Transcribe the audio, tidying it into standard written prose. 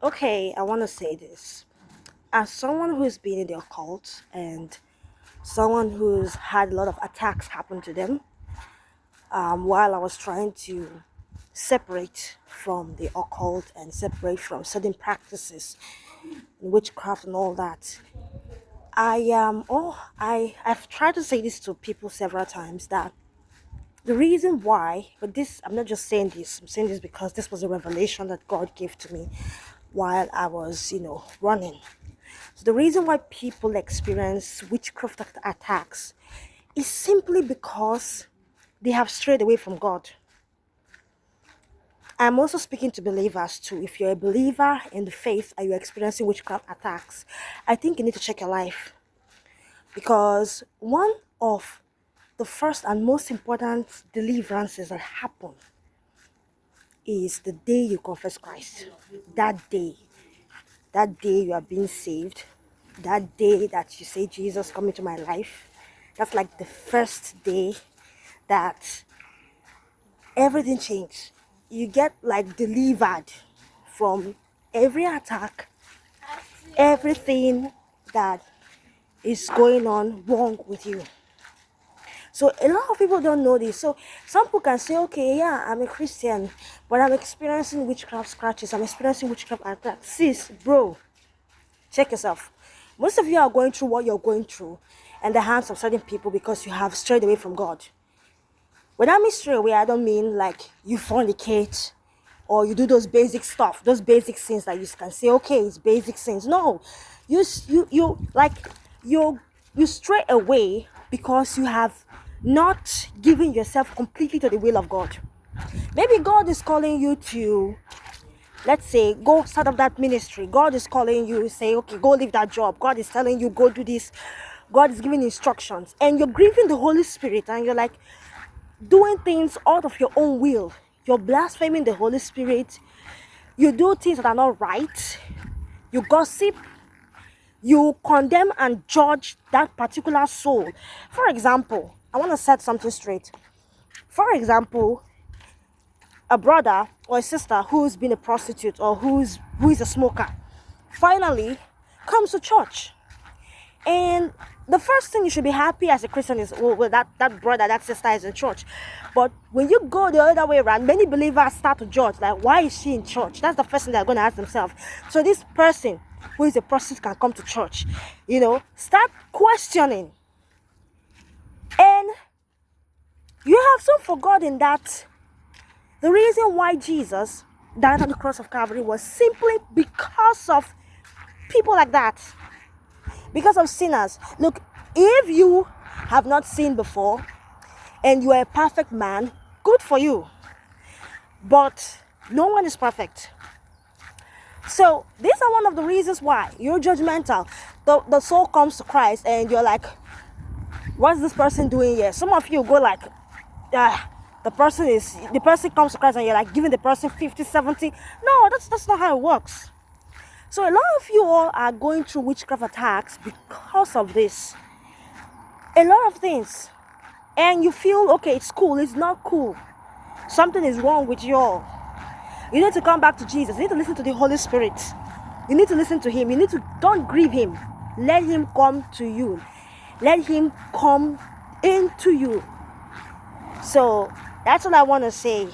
Okay, I want to say this. As someone who's been in the occult and someone who's had a lot of attacks happen to them, while I was trying to separate from the occult and separate from certain practices, witchcraft and all that, I've tried to say this to people several times that the reason why, but this I'm not just saying this, I'm saying this because this was a revelation that God gave to me while I was, running. So the reason why people experience witchcraft attacks is simply because they have strayed away from God. I'm also speaking to believers too. If you're a believer in the faith and you're experiencing witchcraft attacks, I think you need to check your life, because one of the first and most important deliverances that happen is the day you confess Christ. That day you are being saved, that day that you say, Jesus, come into my life. That's like the first day that everything changed. You get like delivered from every attack, everything that is going on wrong with you. So a lot of people don't know this. So some people can say, okay, yeah, I'm a Christian, but I'm experiencing witchcraft scratches, I'm experiencing witchcraft attacks. Sis, bro, check yourself. Most of you are going through what you're going through in the hands of certain people because you have strayed away from God. When I mean stray away, I don't mean like you fornicate or you do those basic stuff, those basic sins that you can say, okay, it's basic sins. No, you stray away because you have not given yourself completely to the will of God. Maybe God is calling you to, let's say, go start up that ministry. God is calling you, say, okay, go leave that job. God is telling you, go do this. God is giving instructions, and you're grieving the Holy Spirit, and you're like doing things out of your own will. You're blaspheming the Holy Spirit. You do things that are not right. You gossip. You condemn and judge that particular soul. For example, I want to set something straight. For example, a brother or a sister who's been a prostitute or who is a smoker finally comes to church, and the first thing you should be happy as a Christian is, well, that brother, that sister is in church. But when you go the other way around, many believers start to judge, like, why is she in church? That's the first thing they're going to ask themselves. So this person who is a prostitute can come to church, start questioning. And you have so forgotten that the reason why Jesus died on the cross of Calvary was simply because of people like that. Because of sinners. Look, if you have not sinned before and you are a perfect man, good for you. But no one is perfect. So these are one of the reasons why you're judgmental. The soul comes to Christ and you're like, what's this person doing here? Some of you go like, the person comes to Christ and you're like giving the person 50, 70. No, that's not how it works. So a lot of you all are going through witchcraft attacks because of this. A lot of things. And you feel, okay, it's cool. It's not cool. Something is wrong with you all. You need to come back to Jesus. You need to listen to the Holy Spirit. You need to listen to Him. Don't grieve Him. Let Him come to you. Let Him come into you. So that's what I want to say.